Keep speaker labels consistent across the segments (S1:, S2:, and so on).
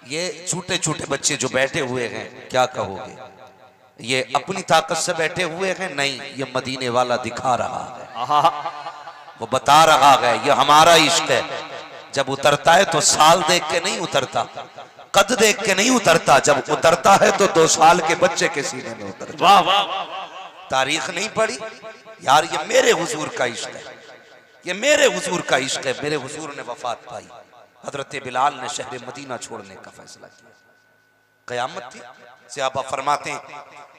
S1: ये छोटे छोटे बच्चे जो बैठे हुए हैं क्या कहोगे? ये अपनी ताकत से बैठे हुए हैं? नहीं, ये मदीने वाला दिखा रहा है, वो बता रहा है ये हमारा इश्क है। जब उतरता है तो साल देख के नहीं उतरता, कद देख के नहीं उतरता, जब उतरता है तो 2 साल के बच्चे के सीने में उतरता। वाह वाह, तारीख नहीं पढ़ी यार, ये मेरे हुजूर का इश्क है, ये मेरे हुजूर का इश्क है। मेरे हुजूर ने वफात पाई, हजरत बिलाल ने शहर मदीना छोड़ने का फैसला किया। कयामत थी, सहाबा फरमाते हैं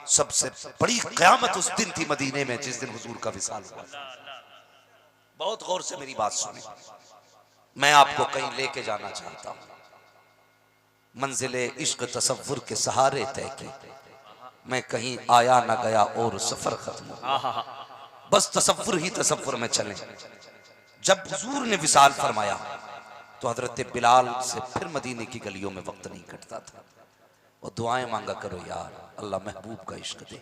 S1: सबसे बड़ी कयामत उस दिन थी मदीने में जिस दिन हुजूर का विसाल हुआ। बहुत गौर से मेरी बात सुने, मैं आपको कहीं लेके जाना चाहता हूं, मंजिले इश्क तसव्वुर के सहारे तय की। मैं कहीं आया ना गया और सफर खत्म हुआ, बस तसव्वुर ही तसव्वुर में चले। जब हुजूर ने विसाल फरमाया तो हजरत बिलाल से फिर मदीने की गलियों में वक्त नहीं कटता था। वो दुआएं मांगा करो यार, अल्लाह महबूब का इश्क दे,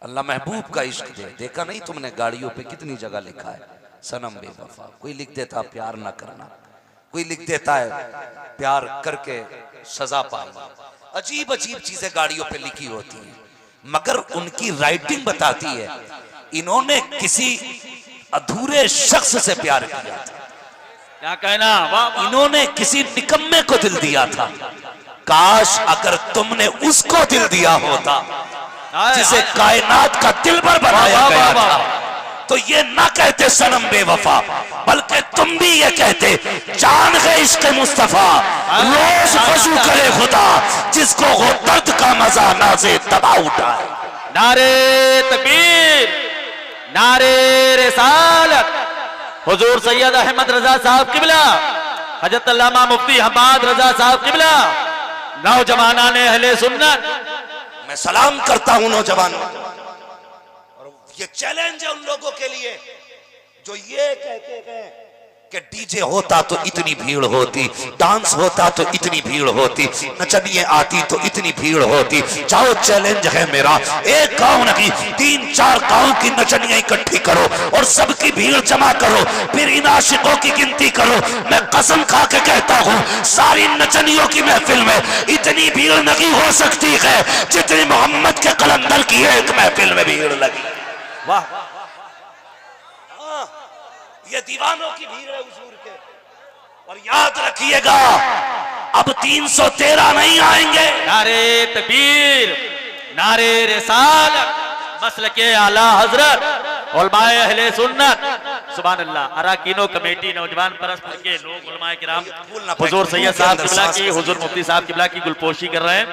S1: अल्लाह महबूब का इश्क दे। देखा नहीं तुमने गाड़ियों पे कितनी जगह लिखा है सनम बेवफा, कोई लिख देता प्यार ना करना, कोई लिख देता है प्यार करके सजा पाई। अजीब अजीब चीजें गाड़ियों पे लिखी होती हैं, मगर उनकी राइटिंग बताती है इन्होंने किसी अधूरे शख्स से प्यार किया था।
S2: क्या कहना,
S1: इन्होंने किसी निकम्मे को दिल दिया था। काश अगर तुमने उसको दिल दिया होता जिसे कायनात का दिलबर बनाया गया था, तो ये ना कहते सनम बेवफा, बल्कि तुम भी ये कहते जान गए इश्क मुस्तफा, रोज वजू करे खुदा जिसको वो दर्द का मजा नाज़े तबा उठाए।
S2: नारे तकबीर, नारे रिसालत, हुजूर सैयद अहमद रजा साहब किबला, हजरत अल्लामा मुफ्ती हम्माद रजा साहब किबला, नौजवाना ने अहले सुन्नत।
S1: मैं सलाम करता हूं नौजवानों, और ये चैलेंज है उन लोगों के लिए जो ये कहते हैं कि डीजे होता तो इतनी भीड़ होती, डांस होता तो इतनी भीड़ होती, नचनिए आती तो इतनी भीड़ होती। जाओ चैलेंज है मेरा, एक गांव नहीं 3-4 गांव की नचनियां इकट्ठी करो और सबकी भीड़ जमा करो, फिर इन आशिकों की गिनती करो। मैं कसम खा के कहता हूं सारी नचनियों की महफिल में इतनी भीड़ नहीं हो सकती है जितनी मोहम्मद के कलंदर की एक महफिल में भीड़ लगी। वाह, ये दीवानों की भीड़ है हुजूर के। और याद रखिएगा अब 313 नहीं आएंगे।
S2: नारे तकबीर, नारे रिसालत, मसलके आला हजरत, उलमाए अहले सुन्नत, सुभान अल्लाह। अराकीनो कमेटी नौजवान परस्त के लोग उलमाए किराम हुजूर सैयद साहब किबला की, हुजूर मुफ्ती साहब किबला की गुलपोशी कर रहे हैं।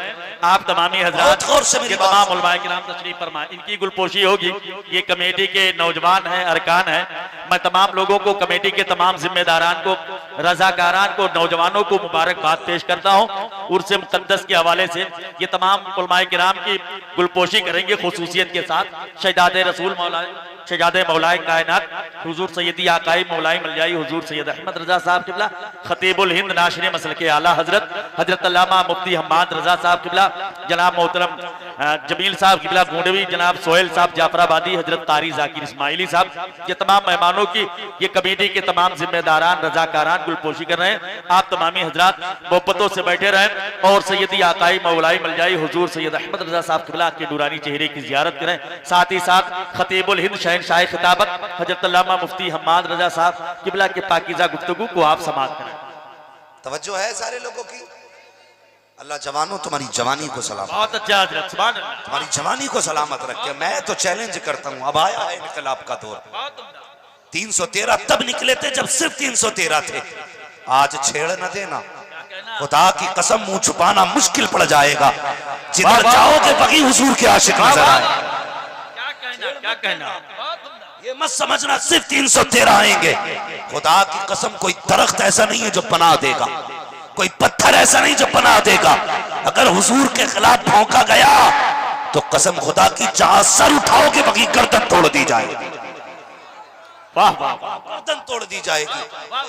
S2: आप तमामी हजरात के तमाम उलमाए किराम तशरीफ फरमा, इनकी गुलपोशी होगी। ये कमेटी के नौजवान हैं, अरकान हैं। मैं तमाम लोगों को, कमेटी के तमाम जिम्मेदारान को, रजाकारान को, नौजवानों को मुबारकबाद पेश करता हूँ। उर्स मुक़द्दस के हवाले से ये तमाम उलमाए किराम की गुलपोशी करेंगे खुसूसियत के साथ। शहजादे रसूल मौला, शहजादे मौलाए कायनात हुजूर सैयदी आकाई मौलाई मलजाई हुजूर सैयद अहमद रजा साहब किबला, खतीबुल हिंद नाशरे मसलके आला हजरत हजरत अल्लामा मुफ्ती हम्माद रजा साहब किबला, जनाब मोहतरम जमील साहब किबला गोंडवी, जनाब सोहेल साहब जाफराबादी, हजरत कारी जाकिर इस्माइली साहब, ये तमाम मेहमानों की, ये कमेटी के तमाम जिम्मेदारान रजाकारान गुलपोशी कर रहे हैं। आप तमामी हजरात मोहब्बतों से बैठे रहें और सैयदी आकाई मौलाई मलजाई हुजूर सैयद अहमद रजा साहब किबला के नूरानी चेहरे की जियारत करें। साथ ही साथ खतीबुल हिंद शहनशाह खिताबत हजरत अल्लामा मुफ्ती हम्माद रजा साहब किबला के पाकीज़ा गुफ्तगू को आप समाअत करें।
S1: तवज्जो है सारे लोगों की। अल्लाह जवानों तुम्हारी जवानी को सलामत,
S2: बहुत अच्छा हजरत, सुभान अल्लाह,
S1: तुम्हारी जवानी को सलामत रखे। मैं तो चैलेंज करता हूं, अब आया है इनकलाब का दौर। 313 तब निकले थे जब सिर्फ 313 थे, आज छेड़ न देना, खुदा की कसम मुंह छुपाना मुश्किल पड़ जाएगा। जिधर जाओगे वही हुजूर के आशिक नजर आए।
S2: क्या कहना,
S1: ये मत समझना सिर्फ 313 आएंगे। खुदा की कसम कोई दरख्त ऐसा नहीं है जो पनाह देगा, कोई पत्थर ऐसा नहीं जो पनाह देगा। अगर हुजूर के खिलाफ भौंका गया तो कसम खुदा की जहां सर उठाओगे वही गर्दन तोड़ दी जाएगी। वाह वाह, गर्दन तोड़ दी जाएगी।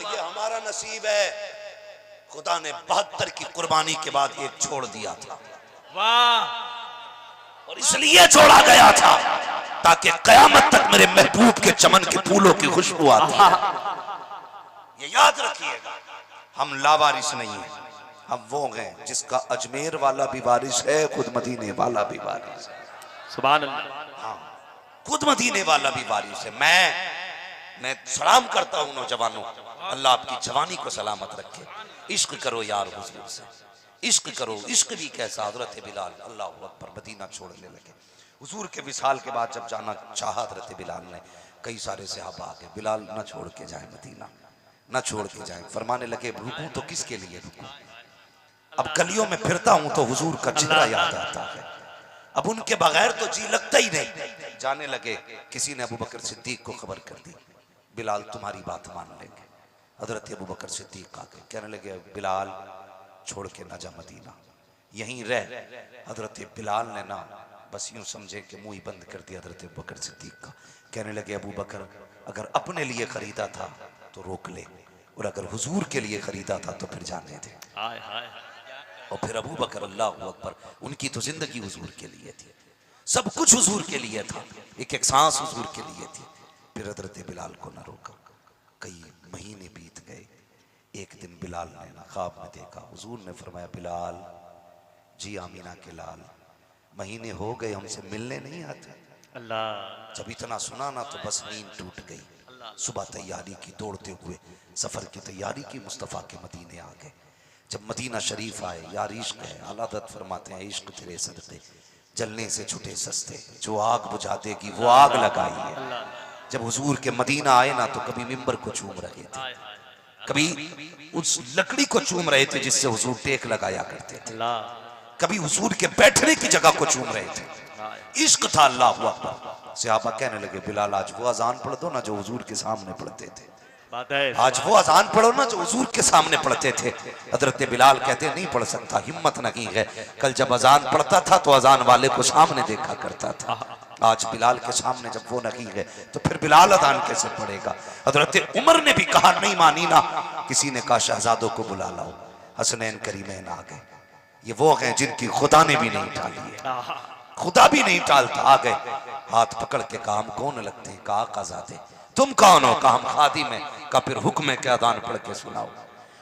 S1: ये हमारा नसीब है, खुदा ने 72 की कुर्बानी के बाद एक छोड़ दिया था।
S2: वाह,
S1: और इसलिए छोड़ा गया था ताकि कयामत तक मेरे महबूब के चमन के फूलों की खुशबू आती है। ये याद रखिएगा, हम लावारिस नहीं है, हम वो हैं जिसका अजमेर वाला भी वारिस है, खुद मदीने वाला भी वारिस है।
S2: सुभान अल्लाह।
S1: हाँ, खुद मदीने वाला भी वारिस है। मैं सलाम करता हूँ नौजवानों, अल्लाह आपकी जवानी को सलामत रखे। इश्क करो यार हुजूर से, इश्क करो। इश्क भी कैसा, हजरत बिलाल अल्लाह अकबर मदीना छोड़ने लगे। हुजूर के विसाल के बाद जब जाना चाहा हजरत बिलाल ने, कई सारे सहाबा आ गए, बिलाल न छोड़ के जाए मदीना, न छोड़ के जाए। फरमाने लगे रुकूं तो किसके लिए रुकूं, अब गलियों में फिरता हूं तो हुजूर का चेहरा याद आता है, अब उनके बगैर तो जी लगता ही नहीं। जाने लगे, किसी ने अबू बकर सिद्दीक को खबर कर दी, बिलाल तुम्हारी बात मान लेंगे। हजरत अबू बकर सिद्दीक आ गए, कहने लगे बिलाल छोड़ के ना जा मदीना, यहीं रह। हजरत बिलाल ने ना बस यूं समझे कि मुंह ही बंद कर दिया हजरत अबू बकर सिद्दीक का। कहने लगे अबू बकर अगर अपने लिए खरीदा था तो रोक ले, और अगर हुजूर के लिए खरीदा था तो फिर जाने दे। और फिर अबू बकर अल्लाह अकबर, उनकी तो जिंदगी हुजूर के लिए थी, सब कुछ हुजूर के लिए था, एक एक सांस हुजूर के लिए थी। फिर हजरत बिलाल को न रोका। कई महीने बीत गए। एक दिन बिलाल ने ना ख्वाब में देखा, हुजूर ने फरमाया बिलाल जी आमीना के लाल, महीने हो गए हमसे मिलने नहीं आते।
S2: अल्लाह।
S1: जब इतना सुना ना तो बस नींद टूट गई। सुबह तैयारी की, दौड़ते हुए सफर की तैयारी की, मुस्तफ़ा के मदीने आ गए। जब मदीना शरीफ आए, यार इश्क है, आला हज़रत फरमाते हैं इश्क तेरे सदक़े जलने से छुटे सस्ते, जो आग बुझा देगी वो आग लगाई है। जब हुजूर के मदीना आए ना तो कभी मिंबर को चूम रहे थे, कभी उस लकड़ी को चूम रहे थे जिससे हुजूर टेक लगाया करते थे, कभी हुजूर के बैठने की जगह को चूम रहे थे। इश्क था अल्लाह अकबर। सहाबा कहने लगे बिलाल आज वो अजान पढ़ दो ना जो हुजूर के सामने पढ़ते थे, आज वो अजान पढ़ो ना जो हुजूर के सामने पढ़ते थे। हजरत बिलाल कहते नहीं पढ़ सकता, हिम्मत नहीं है। कल जब अजान पढ़ता था तो अजान वाले को सामने देखा करता था, आज बिलाल के सामने जब वो नहीं है तो फिर बिलाल अजान कैसे पढ़ेगा। हजरत उमर ने भी कहा नहीं मानी ना, किसी ने कहा शहजादों को बुला लाओ। हसनैन करीमैन आ गए, ये वो हैं जिनकी खुदा ने भी नहीं टाली है, खुदा भी नहीं टालता। आ गए, हाथ पकड़ के कहा हम कौन लगते हैं, कहा आकाज़ादे। तुम कौन हो, कहा हम खादिम में। का फिर हुक्म के अजान पढ़ के सुनाओ,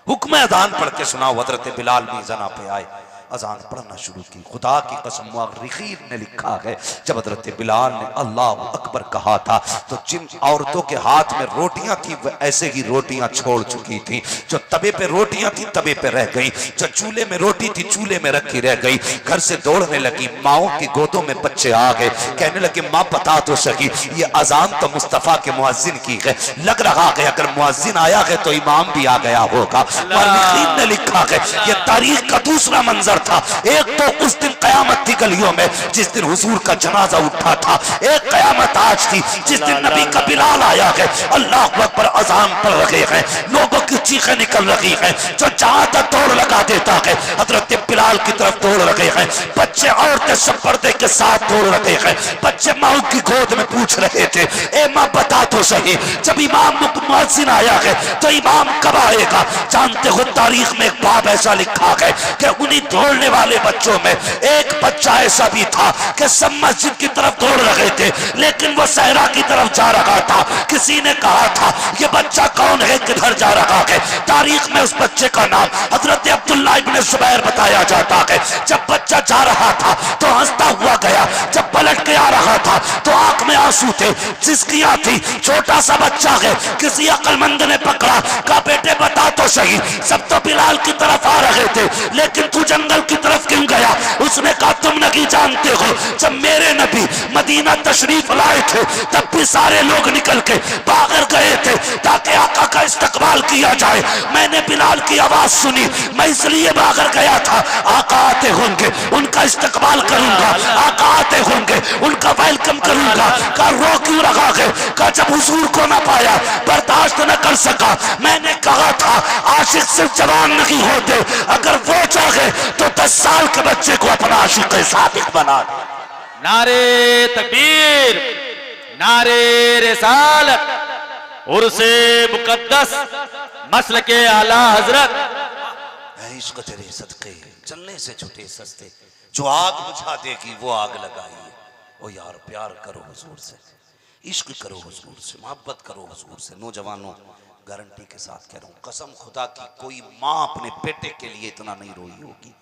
S1: हुक्म अजान पढ़ के सुनाओ। हजरत बिलाल भी जना पे आए, अजान पढ़ना शुरू की। खुदा की कसम मुअर्रिखीन ने लिखा है जब हजरत बिलाल ने अल्लाह अकबर कहा था तो जिन औरतों के हाथ में रोटियां थी वह ऐसे ही रोटियां छोड़ चुकी थी। जो तवे पे रोटियां थी तवे पे रह गई, जो चूल्हे में रोटी थी चूल्हे में रखी रह गई। घर से दौड़ने लगी, माओ की गोदों में बच्चे आ गए। कहने लगे माँ बता तो सही, ये अजान तो मुस्तफ़ा के मुअज्जिन की है, लग रहा है अगर मुअज्जिन आया है तो इमाम भी आ गया होगा। मुअर्रिखीन ने लिखा है ये तारीख का दूसरा मंजर था। एक तो उस दिन कयामत थी गलियों में जिस दिन हुजूर का जनाजा उठा था, एक कयामत आज थी जिस दिन नबी का बिलाल आया है। अल्लाह अकबर अजान पढ़ रहे हैं, लोगों की चीखें निकल रही हैं, जो जहां तक दौड़ लगा देता है हजरत बिलाल की तरफ दौड़ रहे हैं। बच्चे औरतें सब पर्दे के साथ दौड़ रहे हैं। बच्चे माँ की गोद में पूछ रहे थे ए माँ बता तो सही जब इमाम मुअज्जिन आया है तो इमाम कब आएगा। जानते हो तारीख में एक बाब ऐसा लिखा है कि उन्हीं दौड़ने वाले बच्चों में एक बच्चा ऐसा भी था कि सब मस्जिद की तरफ दौड़ रहे थे लेकिन वो सहरा की तरफ जा रहा था। किसी ने कहा था ये बच्चा कौन है, किधर जा रहा है। तारीख में उस बच्चे का नाम हजरत अब्दुल्लाह इब्ने जुबैर बताया जाता है। जब बच्चा जा रहा था तो हंसता हुआ गया, जब पलट के आ रहा था तो आंख में आंसू थे, सिसकियां थी। छोटा सा बच्चा है, किसी अक्लमंद ने पकड़ा, कहा बेटे बता तो सही सब तो बिलाल की तरफ आ रहे थे लेकिन तू जंगल की तरफ क्यों गया। उसने कहा तुम नहीं जानते हो जब मेरे नबी मदीना तशरीफ लाए थे तब भी सारे लोग निकल के बाहर गए थे ताकि आका का इस्तकबाल किया जाए। मैंने बिलाल की आवाज सुनी, मैं इसलिए बाहर गया था। आका आते होंगे उनका इस्तकबाल करूंगा, आका आते होंगे उनका वेलकम करूंगा। का रो क्यों रहा है, का जब हुजूर को ना पाया बर्दाश्त न कर सका। मैंने कहा था आशिक सिर्फ जवान नहीं होते, अगर वो चाहे तो 10 साल के बच्चे को अपना आशिक सादिक बना दे।
S2: नारे तकबीर, नारे रिसालत, उर्से मुकद्दस, मसलके आला हजरत।
S1: इश्क तेरे सदके चलने से छुटे सस्ते, जो आग बुझा देगी वो आग लगाई। ओ यार प्यार करो हुजूर से, इश्क करो हुजूर से, मोहब्बत करो हुजूर से। नौजवानों गारंटी के साथ कह रहा हूं, कसम खुदा की, कोई माँ अपने बेटे के लिए इतना नहीं रोई होगी,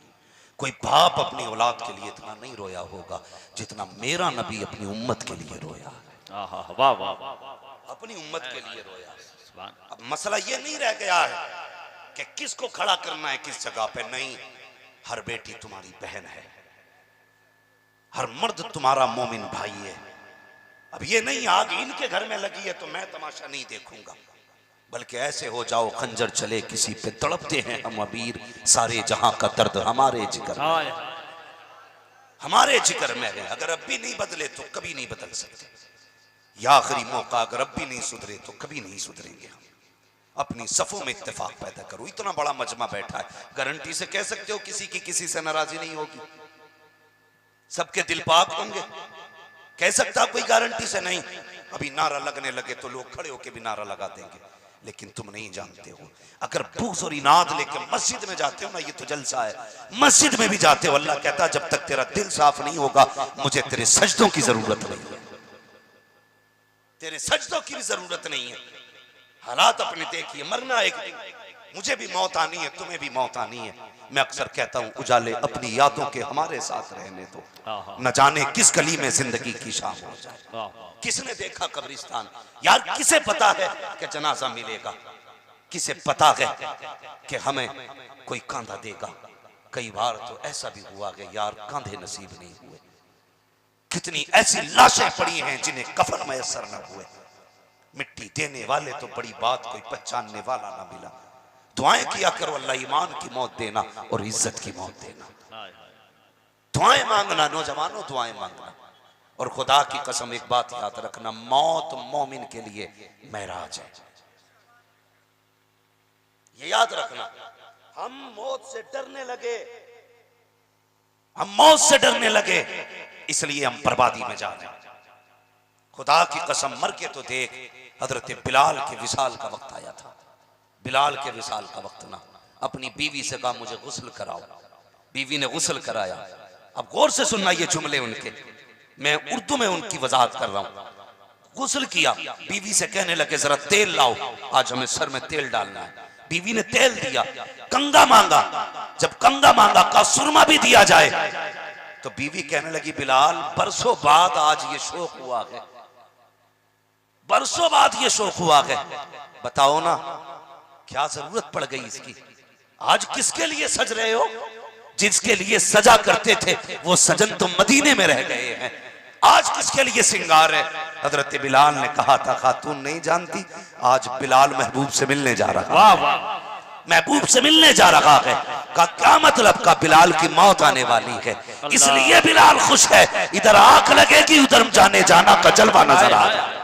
S1: कोई बाप अपनी औलाद के लिए इतना नहीं रोया होगा जितना मेरा नबी अपनी उम्मत के लिए रोया।
S2: वाह वाह वाह,
S1: अपनी उम्मत के लिए रोया।
S2: सुभान।
S1: अब मसला ये नहीं रह गया है कि किसको खड़ा करना है किस जगह पे, नहीं, हर बेटी तुम्हारी बहन है, हर मर्द तुम्हारा मोमिन भाई है। अब ये नहीं आग इनके घर में लगी है तो मैं तमाशा नहीं देखूंगा, बल्कि ऐसे हो जाओ खंजर चले किसी पे तड़पते हैं हम अमीर, सारे जहां का दर्द हमारे जिगर में, हमारे जिगर में है। अगर अब भी नहीं बदले तो कभी नहीं बदल सकते। या आखिरी मौका, अगर अब भी नहीं सुधरे तो कभी नहीं सुधरेंगे हम। अपनी सफों में इत्तेफाक पैदा करो। इतना बड़ा मजमा बैठा है, गारंटी से कह सकते हो किसी की किसी से नाराजी नहीं होगी, सबके दिल पाक होंगे, कह सकता कोई गारंटी से नहीं। अभी नारा लगने लगे तो लोग खड़े होके भी नारा लगा देंगे, लेकिन तुम नहीं जानते हो, अगर बुग़्ज़ और इनाद लेकर मस्जिद में जाते हो ना, ये तो जलसा है, मस्जिद में भी जाते हो, अल्लाह कहता है जब तक तेरा दिल साफ नहीं होगा मुझे तेरे सजदों की जरूरत नहीं है, तेरे सजदों की भी जरूरत नहीं है। हालात अपने देखिए, मरना एक दिन, मुझे भी मौत आनी है, तुम्हें भी मौत आनी है। मैं अक्सर कहता हूं, उजाले अपनी यादों के हमारे साथ रहने दो, न जाने किस गली में जिंदगी की शाम हो जाए। किसने देखा कब्रिस्तान, यार किसे पता है कि जनाजा मिलेगा, किसे पता है कि हमें कोई कांधा देगा। कई बार तो ऐसा भी हुआ कि यार कांधे नसीब नहीं हुए, कितनी ऐसी लाशें पड़ी हैं जिन्हें कफन मैसर न हुए। मिट्टी देने वाले तो बड़ी बात, कोई पहचानने वाला ना मिला। दुआएं किया करो, अल्लाह ईमान की मौत देना और इज्जत की मौत देना। दुआएं मांगना नौजवानों, दुआएं मांगना। और खुदा की कसम एक बात याद रखना, मौत मोमिन के लिए महराज है, ये याद रखना। हम मौत से डरने लगे, हम मौत से डरने लगे, इसलिए हम बर्बादी में जा रहे हैं। खुदा की कसम, मर के तो देख, हजरत बिलाल के विसाल का वक्त आया था, बिलाल के विसाल का वक्त ना, अपनी बीवी से कहा मुझे गुस्ल कराओ, बीवी ने गुस्ल कराया। अब गौर से सुनना ये जुमले उनके, मैं उर्दू में उनकी वजाहत कर रहा हूं। गुस्ल किया, बीवी से कहने लगे जरा तेल लाओ, आज हमें सर में तेल डालना है। बीवी ने तेल दिया, कंगा मांगा, जब कंगा मांगा का सुरमा भी दिया जाए, तो बीवी कहने लगी बिलाल बरसों बाद आज ये शौक हुआ है, बरसों बाद ये शौक हुआ है, बताओ ना क्या जरूरत पड़ गई इसकी। आज किसके लिए सज रहे हो, जिसके लिए सजा करते थे वो सजन तो मदीने में रह गए हैं, आज किसके लिए सिंगार है। हजरत बिलाल ने कहा था खातून नहीं जानती, आज बिलाल महबूब से मिलने जा रहा है, महबूब से मिलने जा रहा है। का क्या मतलब, का बिलाल की मौत आने वाली है, इसलिए बिलाल खुश है। इधर आंख लगेगी उधर जाने जाना का जलवा नजर आ रहा है।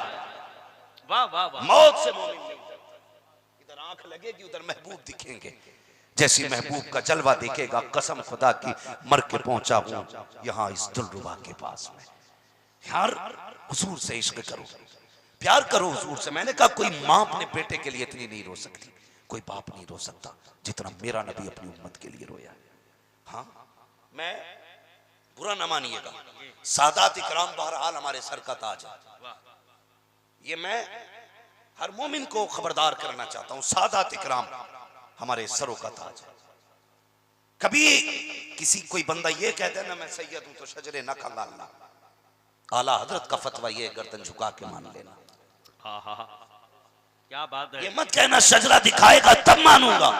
S1: मौत से मोमिन नहीं डरता, इधर आंख लगेगी उधर महबूब दिखेंगे, जैसी महबूब का जलवा दिखेगा। कसम खुदा की मर के पहुंचा हूं यहां इस दिलरुबा के पास में। यार हुजूर से इश्क करो, प्यार करो हुजूर से। मैंने कहा कोई माँ अपने बेटे के लिए इतनी नहीं रो सकती, कोई बाप नहीं रो सकता जितना मेरा नबी अपनी उम्मत के लिए रोया। हाँ, मैं बुरा न मानिएगा, सादात इकराम बहरहाल हमारे सर का ताज है, ये मैं हर मोमिन को खबरदार करना चाहता हूं। सादात इकराम हमारे सरों का ताज है। कभी किसी कोई बंदा ये कह देना मैं सैयद हूं तो शजरे न खंगालना, आला हजरत का फतवा ये गर्दन झुका के मान लेना।
S2: क्या बात है,
S1: ये मत कहना शजरा दिखाएगा तब मानूंगा।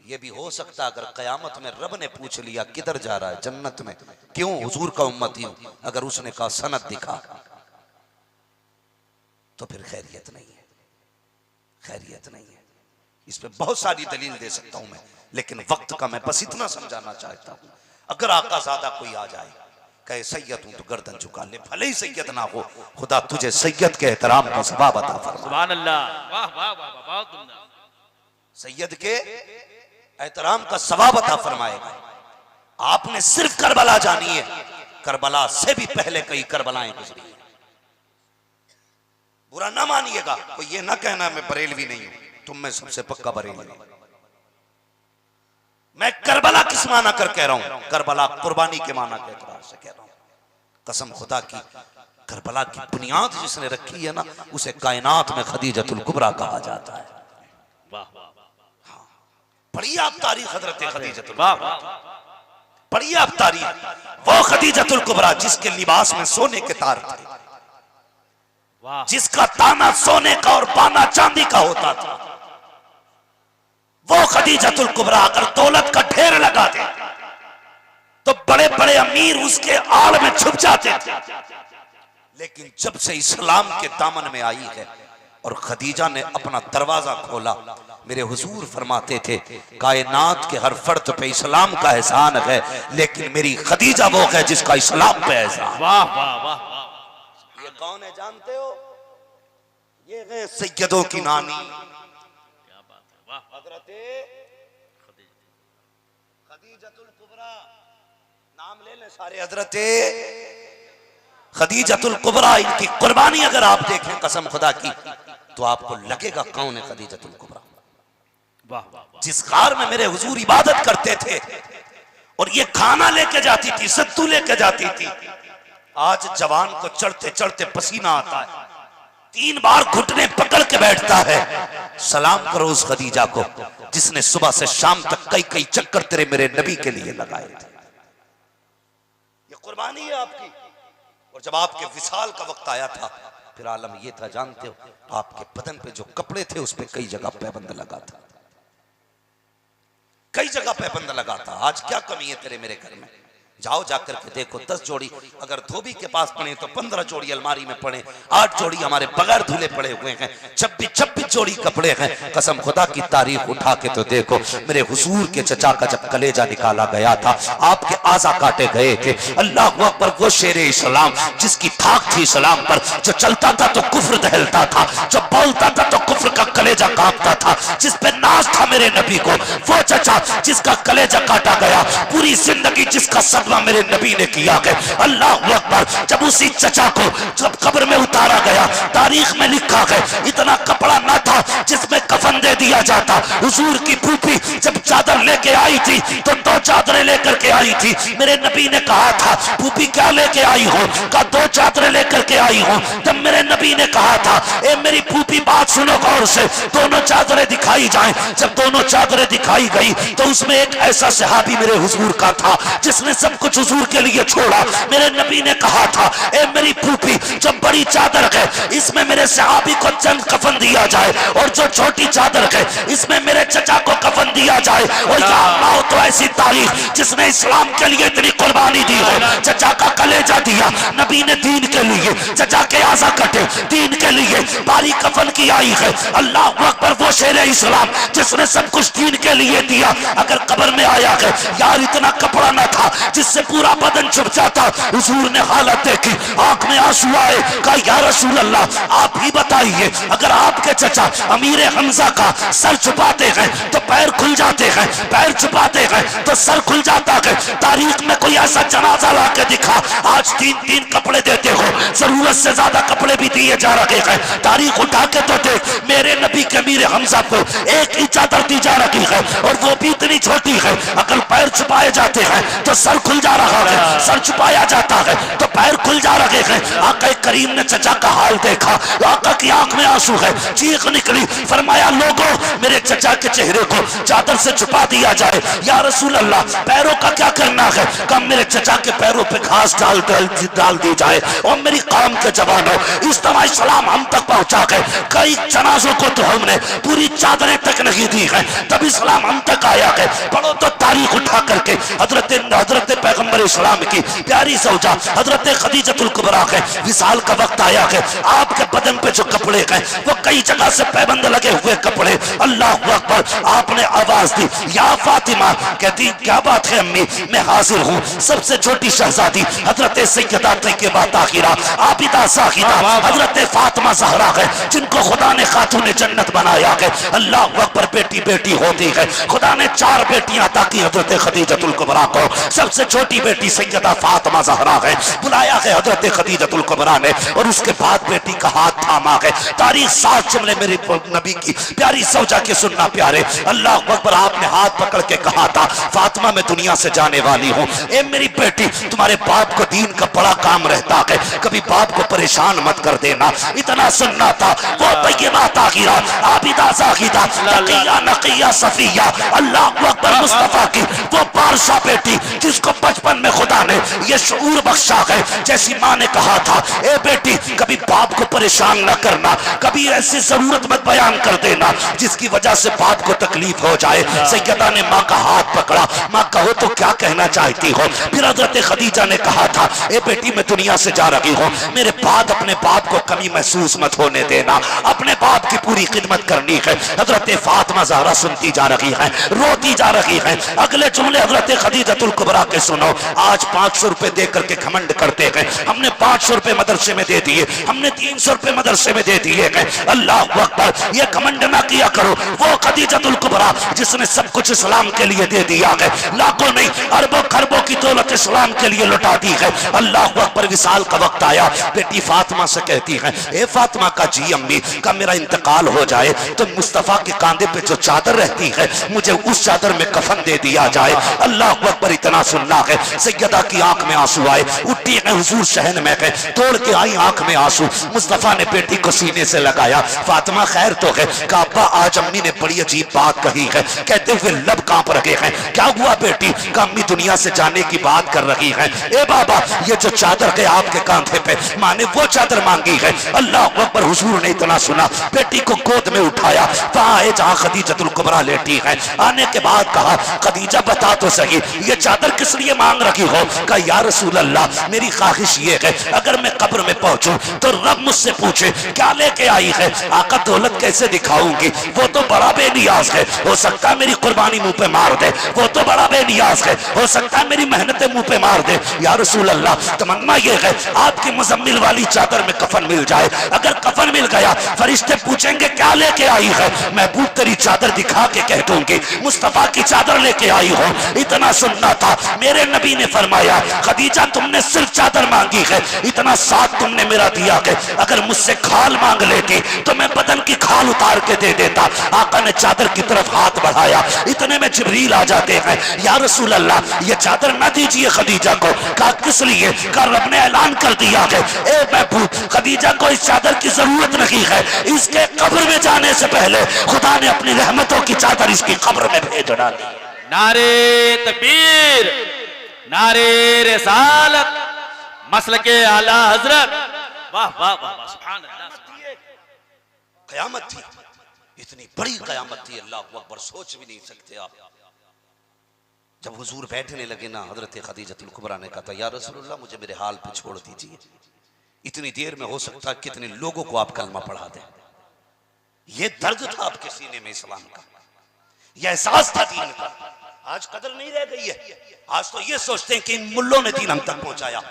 S1: ये भी हो सकता अगर कयामत में रब ने पूछ लिया किधर जा रहा है, जन्नत में, क्यों, हुजूर का उम्मती हूं, अगर उसने कहा सनद दिखा तो फिर खैरियत नहीं है, खैरियत नहीं है। इस पे बहुत सारी दलील दे सकता हूं मैं, लेकिन वक्त का मैं बस इतना समझाना चाहता हूं। अगर आका ज़ादा कोई आ जाए कहे सैयद हूं तो गर्दन झुका ले, भले ही सैयद ना हो, खुदा तुझे सैयद के एहतराम का सवाब अता फरमाए।
S2: सुभान अल्लाह, वाह वाह वाह, बहुत उम्दा।
S1: सैयद के एहतराम का सवाब अता फरमाएगा। आपने सिर्फ करबला जानी है, करबला से भी पहले कई करबलाएं गुजरी हैं। बुरा ना मानिएगा, कोई ये ना कहना मैं बरेलवी नहीं हूं, तुम में सबसे पक्का बरेलवी। मैं करबला किस माना कर कह रहा हूं, करबला कुर्बानी के माना के एतबार से कह रहा हूं। कसम खुदा की, करबला की बुनियाद जिसने रखी है ना, उसे कायनात में खदीजतुल कुबरा कहा जाता है। पढ़िए आप तारीख हजरत खदीजतुल कुबरा, पढ़िए आप तारीख। वो खदीजतुल कुबरा जिसके लिबास में सोने के तार थे, जिसका ताना सोने का और पाना चांदी का होता था, वो खदीजतुल कुबरा अगर दौलत का ढेर लगा दे तो बड़े बड़े अमीर उसके आड़ में छुप जाते थे। लेकिन जब से इस्लाम के दामन में आई है और खदीजा ने अपना दरवाजा खोला, मेरे हुजूर फरमाते थे कायनात के हर फर्द पे इस्लाम का एहसान है, लेकिन मेरी खदीजा वो है जिसका इस्लाम पे एहसान।
S2: वाह वाह वाह।
S1: ये कौन है जानते हो? ये है सैयदों की नानी खदीजतुल कुबरा। नाम ले ले सारे, हजरत खदीजतुल कुबरा। इनकी कुर्बानी अगर आप देखें कसम खुदा की तो आपको लगेगा कौन है खदीजतुल कुबरा। जिस गार में मेरे हुजूर इबादत करते थे और ये खाना लेके जाती थी, सत्तू लेके जाती थी, आज जवान को चढ़ते चढ़ते पसीना आता है, 3 बार घुटने पकड़ के बैठता है। सलाम करो उस खदीजा को जिसने सुबह से शाम तक कई कई चक्कर तेरे मेरे नबी के लिए लगाए थे। ये कुर्बानी है आपकी। और जब आपके विसाल का वक्त आया था, फिर आलम ये था जानते हो, आपके बदन पे जो कपड़े थे उस पे कई जगह पैबंद लगा था, कई जगह पैबंद लगा था। आज क्या कमी है तेरे मेरे घर में? जाओ जाकर के देखो, 10 जोड़ी अगर धोबी के पास पड़े तो 15 जोड़ी अलमारी में पड़े, 8 जोड़ी हमारे बगैर धुले पड़े हुए हैं, 26 जोड़ी कपड़े हैं। कसम खुदा की तारीख उठा के तो देखो, मेरे हुजूर के चचा का जब कलेजा निकाला गया था, आपके आजा काटे गए थे, अल्लाह अकबर, वो शेरे इस्लाम जिसकी थाक थी इस्लाम पर, जो चलता था तो कुफ्र दहलता था, जो बोलता था तो कुफ्र का कलेजा कांपता था, जिस पे नाज था मेरे नबी को, वो चचा जिसका कलेजा काटा गया, पूरी जिंदगी जिसका सदमा मेरे नबी ने किया है, अल्लाह अकबर। जब उसी चचा को जब कब्र में उतारा गया, तारीख में लिखा है इतना कपड़ा ना था जिसमें कफन दे दिया जाता। हुजूर की फूफी जब चादर लेके आई थी तो 2 चादरें लेकर के आई थी। मेरे नबी ने कहा था फूफी क्या लेके आई हो? कहा 2 चादरें लेकर के आई हो। तब मेरे नबी ने कहा था ए मेरी फूफी बात सुनो गौर से, दोनों चादरें दिखाई जाएं। जब दोनों चादरें दिखाई गई तो उसमें एक ऐसा सहाबी मेरे हुजूर का था जिसने सब कुछ हुजूर के लिए छोड़ा। मेरे नबी ने कहा था ए मेरी फूफी, जब बड़ी चादर है इसमें मेरे सहाबी को चंद कफन दिया जाए, और जो छोटी चादर है इसमें मेरे चचा को कफन दिया जाए। और यहाँ तो ऐसी तारीख जिसने इस्लाम के लिए इतनी कुर्बानी दी हो, चचा का कलेजा दिया नबी ने दीन के लिए, चचा के आजा कटे दीन के लिए, बारी कफन की आई है। अल्लाह अकबर, वो शेरे इस्लाम जिसने सब कुछ दीन के लिए दिया, अगर कब्र में आया है यार इतना कपड़ा ना था जिससे पूरा बदन छुप जाता। हुजूर ने हालत देखी, आंख में आंसू आए, कहा या रसूल अल्लाह आप ही बताइए, अगर आपके चचा अमीर हमजा का सर छुपाते हैं तो पैर खुल जाते हैं, पैर छुपाते हैं तो सर खुल जाता है। तारीख में कोई ऐसा जनाजा ला के दिखा, आज 3 कपड़े देते हो, जरूरत से ज्यादा कपड़े भी दिए जा रहे हैं। तारीख उठा के तो देख, मेरे नबी के अमीर हमजा को एक ही चादर दी जा रही है और वो भी इतनी छोटी है, अगर पैर छुपाए जाते हैं तो सर खुल जा रहा है, सर छुपाया जाता है तो पैर खुल जा रहे हैं। आका करीम ने चचा का हाल देखा, आका की आंख में आंसू है, चीख निकली, फरमाया लोगों मेरे चचा के चेहरे को चादर से छुपा दिया जाए। या रसूल अल्लाह पैरों का क्या करना है? कम मेरे चचा के पैरों पे घास डाल दी जाए। और मेरी कौम के जवानों, इस तरह इस्लाम हम तक पहुंचा है, कई जनाजों को तो हमने पूरी चादरें तक नहीं दी है, तब इस्लाम हम तक आया है। पढ़ो तो तारीख उठा करके हजरत पैगंबर इस्लाम की प्यारी सौजा हजरत खदीजतुल कुबरा है, विसाल का वक्त आया है, आपके बदन पे जो कपड़े हैं वो कई जगह से पैबंद लगे हुए कपड़े। अल्लाह अकबर, आपने आवाज दी या फातिमा, कहती क्या बात है अम्मी, मैं हाजिर हूँ। सबसे छोटी शहजादी हजरत सैयदा तैयबा ताहिरा आबिदा साहिदा हजरत फातिमा ज़हरा है, जिनको खुदा ने खातून जन्नत बनाया है। अल्लाह अकबर, बेटी बेटी होती है, खुदा ने 4 बेटियां अता की हजरत खदीजतुल कुबरा को, सबसे छोटी बेटी सैयदा फातिमा ज़हरा है, बुलाया है हजरत खदीजतुल कुबरा ने, और उसके बाद बेटी का हाथ थामा है। तारीख 7 जुमले मेरे नबी की प्यारी सौजा के सुनना प्यारे। अल्लाह अकबर, आपने हाथ पकड़ के कहा था, फातिमा मैं दुनिया से जाने वाली हूँ, ए मेरी बेटी तुम्हारे बाप को दीन का बड़ा काम रहता है, कभी बाप को परेशान मत कर देना। इतना सुनना था। वो तय्यबा ताहिरा आबिदा ज़ाहिदा तकिया नकिया सफिया, अल्लाह अकबर, मुस्तफा की वो बादशाह बेटी जिसको बचपन में खुदा ने ये शऊर बख्शा है। जैसी माँ ने कहा था, ए बेटी कभी बाप को परेशान न करना, कभी ऐसी जरूरत मत बयान कर देना जिसकी वजह से बाप को तकलीफ हो जाए। सैयदा ने माँ का हाथ पकड़ा, माँ कहो तो क्या कहना चाहती हो? फिर हजरत खदीजा ने कहा था, ए बेटी मैं दुनिया से जा रही हूँ, मेरे बाद अपने बाप को कमी महसूस मत होने देना, अपने बाप की पूरी खिदमत करनी है। हजरत फातिमा ज़हरा सुनती जा रही है, रोती जा रही है। अगले जुमले हजरत खदीजतुल कुबरा के सुनो। आज 500 रुपए दे करके घमंड करते हैं, हमने 500 रुपए मदरसे में दे दिए, हमने 300 रुपए मदरसे में दे दिए हैं। अल्लाह अकबर, ये घमंड ना किया करो। वो खदीजतुल कुबरा जिसने सब कुछ इस्लाम के लिए दे दिया है, लाखों नहीं अरबों खरबों की दौलत इस्लाम के लिए लौटा दी है। अल्लाह अकबर, विसाल का वक्त आया, बेटी फातिमा से कहती है, ए फातिमा का जी अम्मी का मेरा इंतकाल हो जाए तो मुस्तफा के कांधे पे जो चादर रहती है मुझे उस चादर में कफन दे दिया जाए। अल्लाह अकबर, इतना सुनना है। सैयदा की आंख में आंसू आए, उठी है हुजूर शहन में है, तोड़ के आई आंख में आंसू। मुस्तफा ने बेटी को सीने से लगाया, फातिमा खैर तो है? काबा आज अम्मी ने बड़ी अजीब बात कही है। कहते हुए लब कांप रहे हैं। क्या हुआ बेटी? का अम्मी दुनिया से जाने की बात कर रही है। ए बाबा, ये जो चादर है आपके कांधे पे, माँ ने वो चादर मांगी है। अल्लाह अकबर, हुजूर ने इतना सुना, बेटी को गोद में उठाया, वहां है जहां खदीजतुल कुबरा लेटी है। आने के बाद कहा, खदीजा बता तो सही ये चादर किस लिए मांग रही हो? कहा, या रसूल अल्लाह, मेरी ख्वाहिश ये है अगर मैं कब्र में पहुंचूं तो रब मुझसे पूछे क्या लेके आई है? आका दौलत कैसे दिखाऊंगी? वो तो बड़ा बेनियाज है, हो सकता है मेरी कुर्बानी मुंह पे मार दे। वो तो बड़ा बेनियाज है, हो सकता है मेरी मेहनतें मुंह पे मार दे। या रसूल अल्लाह, तमन्ना ये है आपकी मुजम्मिल वाली चादर में कफन मिल जाए। अगर कफन मिल गया, फरिश्ते पूछेंगे क्या लेके आई है, महबूब तेरी चादर दिखा के कह दूंगी मुस्तफा की चादर लेके आई हो। इतना सुनना था। मेरे नबी ने फरमाया, खदीजा तुमने सिर्फ चादर मांगी है, इतना साथ तुमने मेरा दिया है, अगर मुझसे खाल मांग लेती तो मैं बदन की खाल उतार के दे देता। आका ने चादर की तरफ हाथ बढ़ाया, इतने में जिब्रील आ जाते हैं। या रसूल अल्लाह, ये चादर न दीजिए खदीजा को। कहा किस लिए? कहा रब ने ऐलान कर दिया है, ए महबूब खदीजा को इस चादर की जरूरत नहीं है, इसके कब्र में जाने से पहले खुदा ने अपनी रहमतों की चादर इसकी कब्र में भेज डाली।
S2: नारे तकबीर, नारे रिसालत, मसलके आला हजरत, वाह वाह वाह, सुभान अल्लाह।
S1: कयामत थी, इतनी बड़ी कयामत थी, अल्लाह अकबर, सोच भी नहीं सकते आप। जब हुजूर बैठने लगे ना, हजरत खदीजतुल कुबरा ने कहा, या रसूलुल्लाह मुझे मेरे हाल पे छोड़ दीजिए, इतनी देर में हो सकता है कितने लोगों को आप कलमा पढ़ा दें। ये दर्द था आपके सीने में इस्लाम का, यह एहसास था दीन का। आज कदर नहीं रह गई है। आज तो ये सोचते हैं कि इन मुल्लों ने दीन हम तक पहुंचाया।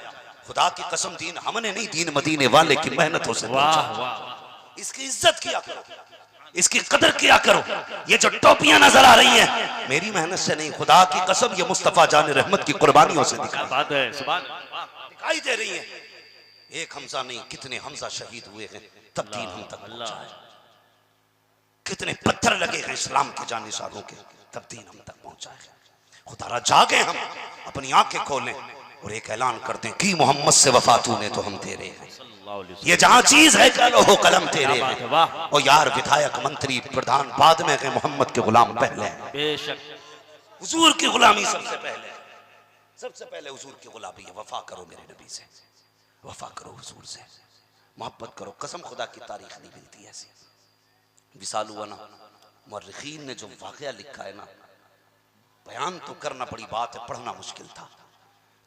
S1: खुदा की कसम, दीन हमने नहीं, दीन मदीने वाले की मेहनतों से पहुंचा। इसकी इज्जत किया करो, इसकी कदर किया करो। ये जो टोपियां नजर आ रही हैं, मेरी मेहनत से नहीं, खुदा की कसम ये मुस्तफा जान रहमत की कुर्बानियों से दिखाई दे रही है। एक हमजा नहीं, कितने हमजा शहीद हुए हैं तब दीन हम तक पहुंचा है। कितने पत्थर लगे हैं इस्लाम के जानिसारों के, तब दीन हम तक पहुंचा है। खुदा जागे, हम अपनी आंखें खोलें और एक ऐलान करते हैं कि मोहम्मद से वफा तूने तो हम तेरे हैं। ये जहां चीज है कलो हो कलम तेरे हैं। और यार विधायक मंत्री प्रधान बाद में है, मोहम्मद के गुलाम पहले हैं।
S2: बेशक
S1: हुजूर की गुलामी सबसे पहले, सबसे पहले हुजूर की गुलामी है। वफा करो मेरे नबी से, वफा करो हुजूर से, मोहब्बत करो। कसम खुदा की तारीख नहीं मिलती ऐसी। विसाल हुआ ना, मुर्रिखीन ने जो वाकया लिखा है ना, बयान तो करना बड़ी बात है, पढ़ना मुश्किल था।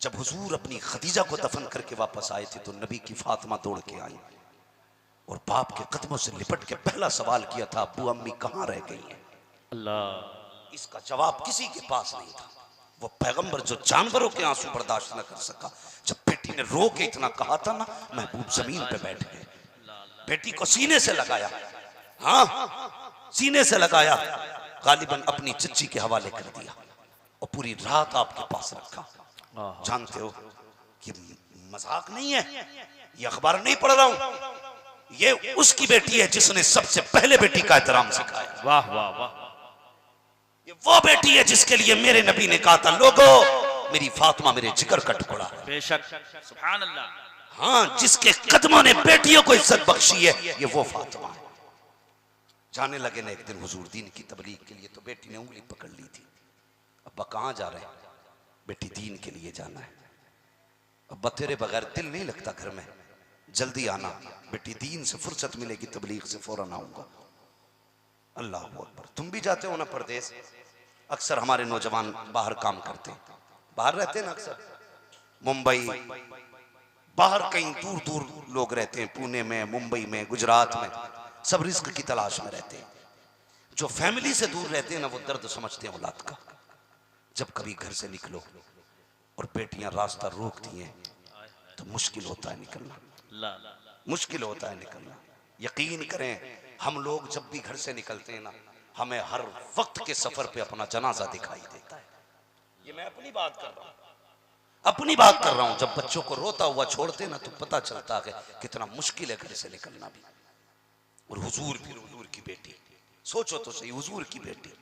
S1: जब हुजूर अपनी खदीजा को दफन करके वापस आए थे तो नबी की फातिमा दौड़ के आई और बाप के कदमों से लिपट के पहला सवाल किया था, अब्बू अम्मी कहाँ रह गई हैं?
S2: अल्लाह।
S1: इसका जवाब किसी के पास नहीं था। वो पैगंबर जो जानवरों के आंसू बर्दाश्त न कर सका, जब बेटी ने रो के इतना कहा था ना, महबूब जमीन पे बैठ गए, बेटी को सीने से लगाया, हाँ सीने से लगाया, गालिबन अपनी चच्ची के हवाले कर दिया और पूरी रात आपके पास रखा। जानते हो कि मजाक नहीं है, ये अखबार नहीं पढ़ रहा हूं, ये उसकी बेटी है जिसने सबसे पहले बेटी का एहतराम सिखाया।
S2: वाह वाह वाह।
S1: ये वो बेटी है जिसके लिए मेरे नबी ने कहा था, लोगों मेरी फातिमा मेरे जिगर का टुकड़ा है।
S2: बेशक, सुभान अल्लाह।
S1: हाँ, जिसके कदमों ने बेटियों को इज्जत बख्शी है, ये वो फातिमा है। जाने लगे ना एक दिन हुजूर दीन की तबलीग के लिए, तो बेटी ने उंगली पकड़ ली थी। अब्बा कहाँ जा रहे हैं? बेटी दीन के लिए जाना है। अब्बा तेरे बगैर दिल नहीं लगता घर में, जल्दी आना, बेटी दीन से फुर्सत मिलेगी तबलीग से फौरन आऊंगा। अल्लाह अकबर। तुम भी जाते हो ना परदेश? अक्सर हमारे नौजवान बाहर काम करते हैं, बाहर रहते हैं ना, अक्सर मुंबई, बाहर कहीं दूर दूर लोग रहते हैं, पुणे में, मुंबई में, गुजरात में, सब रिस्क की तलाश में रहते हैं। जो फैमिली से दूर रहते हैं ना, वो दर्द समझते हैं औलाद का। जब कभी घर से निकलो और बेटियां रास्ता रोकती हैं तो मुश्किल होता है निकलना, मुश्किल होता है निकलना। यकीन करें, हम लोग जब भी घर से निकलते हैं ना, हमें हर वक्त के सफर पे अपना जनाजा दिखाई देता है। ये मैं अपनी बात कर रहा हूं, अपनी बात कर रहा हूं। जब बच्चों को रोता हुआ छोड़ते ना, तो पता चलता है कितना मुश्किल है घर से निकलना भी। और हुजूर, फिर हुजूर की बेटी, सोचो तो सही, हुजूर की बेटी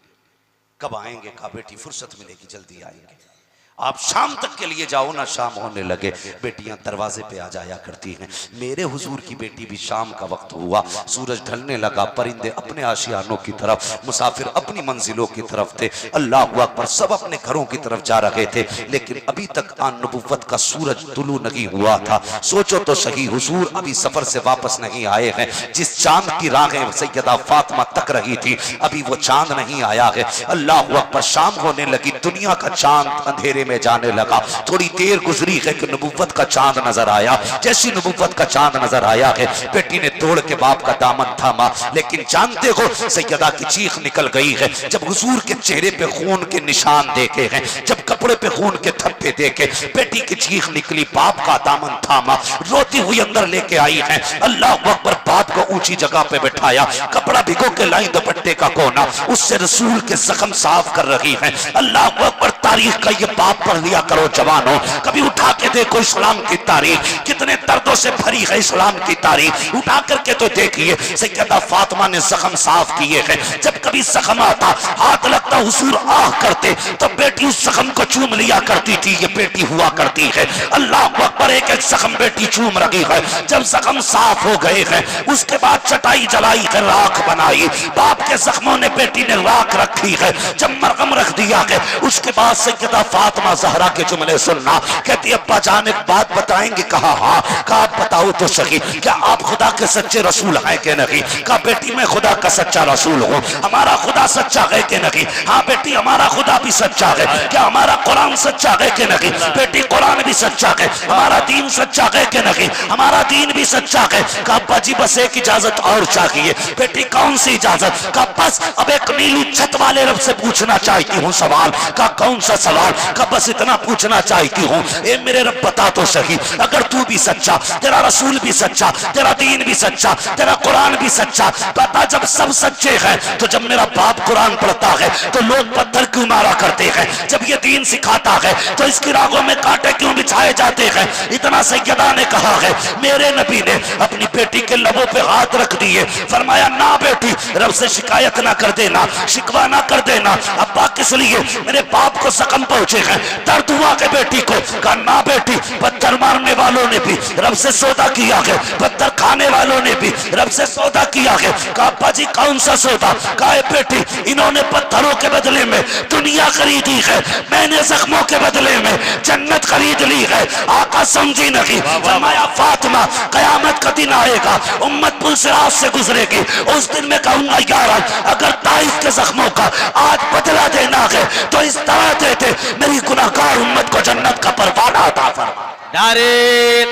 S1: कब आएंगे? कहा बेटी फुर्सत मिलेगी जल्दी आएंगे। आप शाम तक के लिए जाओ ना, शाम होने लगे बेटियां दरवाजे पे आ जाया करती हैं। मेरे हुजूर की बेटी भी शाम का वक्त हुआ, सूरज ढलने लगा, परिंदे अपने आशियानों की तरफ, मुसाफिर अपनी मंजिलों की तरफ थे। अल्लाह अकबर, सब अपने घरों की तरफ जा रहे थे, लेकिन अभी तक आन नबुव्वत का सूरज तुलू नहीं हुआ था। सोचो तो सही, हुजूर अभी सफर से वापस नहीं आए हैं। जिस चांद की राहें सैयदा फातिमा तक रही थी, अभी वो चांद नहीं आया है। अल्लाह अकबर, शाम होने लगी, दुनिया का चांद अंधेरे में जाने लगा। थोड़ी देर गुजरी है कि नबुव्वत का चांद नजर आया। जैसी नबुव्वत का चांद नजर आया है, बेटी ने दौड़ के बाप का दामन थामा, लेकिन जानते हो सैयदा की चीख निकल गई है जब हुजूर के चेहरे पे खून के निशान देखे हैं, जब कपड़े पे खून के थप्पे देखे, बेटी की चीख निकली, बाप का दामन थामा, रोती हुई अंदर लेके आई है। अल्लाह अकबर, बाप को ऊंची जगह पे बैठाया, कपड़ा भिगो के लाई दुपट्टे का कोना, उससे रसूल के जख्म साफ कर रही है। अल्लाह अकबर, तारीख का ये बाप पढ़ लिया करो जवानों, कभी उठा के देखो इस्लाम की तारीख, कितने दर्दों से भरी है इस्लाम की तारीख। उठा करके तो देखिए, सैयदा फातिमा ने जख्म साफ किए हैं। जब कभी जख्म आता, हाथ लगता, हुजूर आह करते, तो बेटी उस जख्म को चूम लिया करती थी। ये बेटी हुआ करती है। अल्लाह अकबर, एक एक जख्म बेटी चूम रही है। जब जख्म साफ हो गए हैं, उसके बाद चटाई जलाई है, राख बनाई, बाप के जख्मों ने बेटी ने राख रखी है। जब मरहम रख दिया है, उसके बाद सैयदा फातिमा ज़हरा के जुमले सुनना, कहती अब्बा जान एक बात बताएंगे? कहा हाँ। कहा बताओ तो सही, क्या आप खुदा के सच्चे रसूल हैं कि नहीं? कहा बेटी मैं खुदा का सच्चा रसूल हूँ। हमारा खुदा सच्चा है कि नहीं? हाँ बेटी हमारा खुदा भी सच्चा है। क्या हमारा कुरान सच्चा है कि नहीं? बेटी कुरान भी सच्चा है। हमारा दीन सच्चा है कि नहीं? हमारा दीन भी सच्चा है। कहा अब्बा जी बस एक इजाजत और चाहिए। बेटी कौन सी इजाजत? कहा बस अब एक नीली छत वाले रब से पूछना चाहती हूँ सवाल। कहा कौन सा सवाल? कहा बस इतना पूछना चाहती हूँ, ए मेरे रब बता तो सही, अगर तू भी सच्चा, तेरा रसूल भी सच्चा, तेरा दीन भी सच्चा, तेरा कुरान भी सच्चा, बता जब सब सच्चे हैं तो जब मेरा बाप कुरान पढ़ता है तो लोग पत्थर क्यों मारा करते हैं? जब ये दीन सिखाता है तो इसकी रागों में कांटे क्यों बिछाए जाते हैं? इतना सैयदा ने कहा है। मेरे नबी ने अपनी बेटी के लबों पे हाथ रख दिए, फरमाया ना बेटी, रब से शिकायत ना कर देना, शिकवा ना कर देना। अब्बा किस लिए? मेरे बाप को जख्म पहुंचे हैं, दर्द हुआ के बेटी को। कहा ना बेटी, पत्थर मारने वालों ने भी रब से सौदा किया है, पत्थर खाने वालों ने भी रब से सौदा किया है। कहा अब्बा जी कौन सा सौदा? कहा बेटी इन्होंने पत्थरों के बदले में दुनिया खरीदी है, मैंने जख्मों के बदले में जन्नत खरीद ली है। आका समझी नहीं। फरमाया फातिमा कयामत का दिन आएगा, उम्मत पुल सिरात से गुजरेगी, उस दिन में कहूंगा यार अगर ताइफ के जख्मों का आज बदला देना है तो इस तरह देते, मेरी गुनाहगार उम्मत को जन्नत का परवाना अता फरमा।
S2: नारे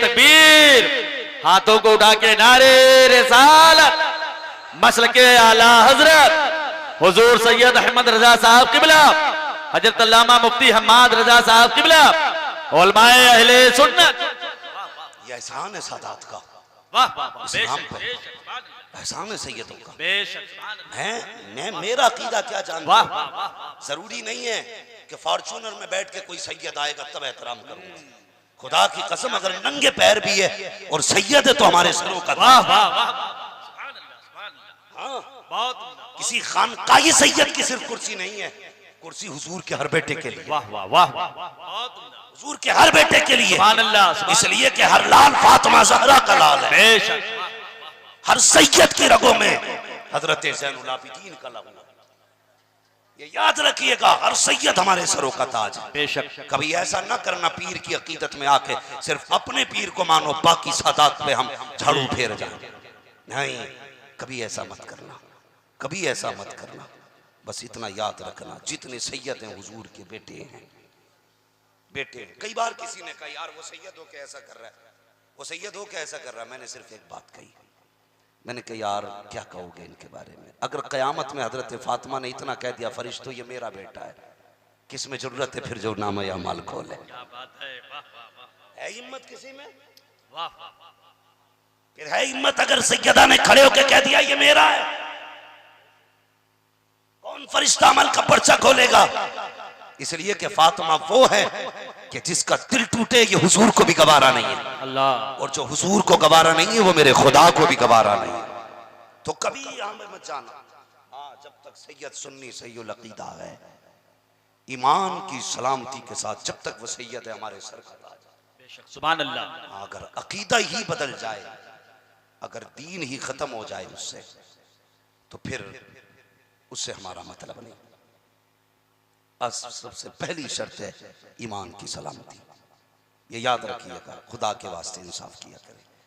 S2: तकबीर, हाथों को उठा के नारे रिसालत, मसलके आला हजरत हुजूर सैयद अहमद रजा साहब किबला, हजरत अल्लामा मुफ्ती हम्माद रजा साहब किबला, उलमाए अहले सुन्नत।
S1: ये एहसान है सादात का
S2: वाह वाह वाह,
S1: इस्लाम
S2: बेशक
S1: पर।
S2: बेशक।
S1: एहसान है सैयदों का।
S2: बेशक सुभान अल्लाह।
S1: है मैं मेरा अकीदा क्या जानता
S2: वाह
S1: हूं?
S2: वाह वाह।
S1: जरूरी नहीं है कि फॉर्चूनर में बैठ के कोई सैयद आएगा तब एहतराम करूंगा। खुदा की कसम अगर नंगे पैर भी है और सैयद है तो हमारे सरों का।
S2: वाह वाह वाह। सुभान अल्लाह सुभान अल्लाह।
S1: हाँ,
S2: बहुत उम्दा,
S1: किसी खानकाही सैयद की सिर्फ कुर्सी नहीं है, कुर्सी हुजूर के हर बेटे के लिए।
S2: वाह वाह वाह वाह। बहुत उम्दा।
S1: हुजूर के हर बेटे के लिए,
S2: सुभान अल्लाह सुभान
S1: इसलिए कि हर लाल फातिमा ज़हरा का लाल है।
S2: बेशक।
S1: हर सैयद की रगों में हजरत ज़ैनुल आबिदीन का लहू है। ये याद रखिएगा, हर सैयद हमारे सरों का ताज है।
S2: बेशक।
S1: कभी ऐसा ना करना पीर की अकीदत में आके सिर्फ अपने पीर को मानो, बाकी सादात पे हम झाड़ू फेर जाए। नहीं, कभी ऐसा मत करना, कभी ऐसा मत करना। बस इतना याद रखना, जितने सैयद हैं हुजूर के बेटे हैं, बेटे हैं। कई बार किसी ने कहा यार वो सैयद हो के ऐसा कर रहा है, वो सैयद हो के ऐसा कर रहा है। मैंने सिर्फ एक बात कही, मैंने कहा यार क्या कहोगे इनके बारे में? अगर कयामत में हजरत फातिमा ने इतना कह दिया फरिश्तों ये मेरा बेटा है, किस में जरूरत है फिर जो नाम या माल खोले?
S2: क्या बात है। वाह वाह वाह।
S1: है हिम्मत किसी में?
S2: वाह वाह वाह।
S1: फिर है हिम्मत अगर सैयदा ने खड़े होकर कह दिया ये मेरा है? कौन फरिश्ता अमल का पर्चा खोलेगा? इसलिए कि फातिमा वो है कि जिसका दिल टूटे ये हुजूर को भी गवारा नहीं है,
S2: अल्लाह।
S1: और जो हुजूर को गवारा नहीं है वो मेरे खुदा को भी गवारा नहीं है। तो कभी यहां में मत जाना। हाँ, जब तक सैयद सुन्नी सैयद अकीदा है, ईमान की सलामती के साथ, जब तक वो सैयद है हमारे सर का ताज है।
S2: बेशक सुभान अल्लाह।
S1: अगर अकीदा ही बदल जाए, अगर दीन ही खत्म हो जाए उससे, तो फिर उससे हमारा मतलब नहीं। सबसे पहली शर्त है ईमान की सलामती। ये याद रखिएगा, खुदा के वास्ते इंसाफ किया करें।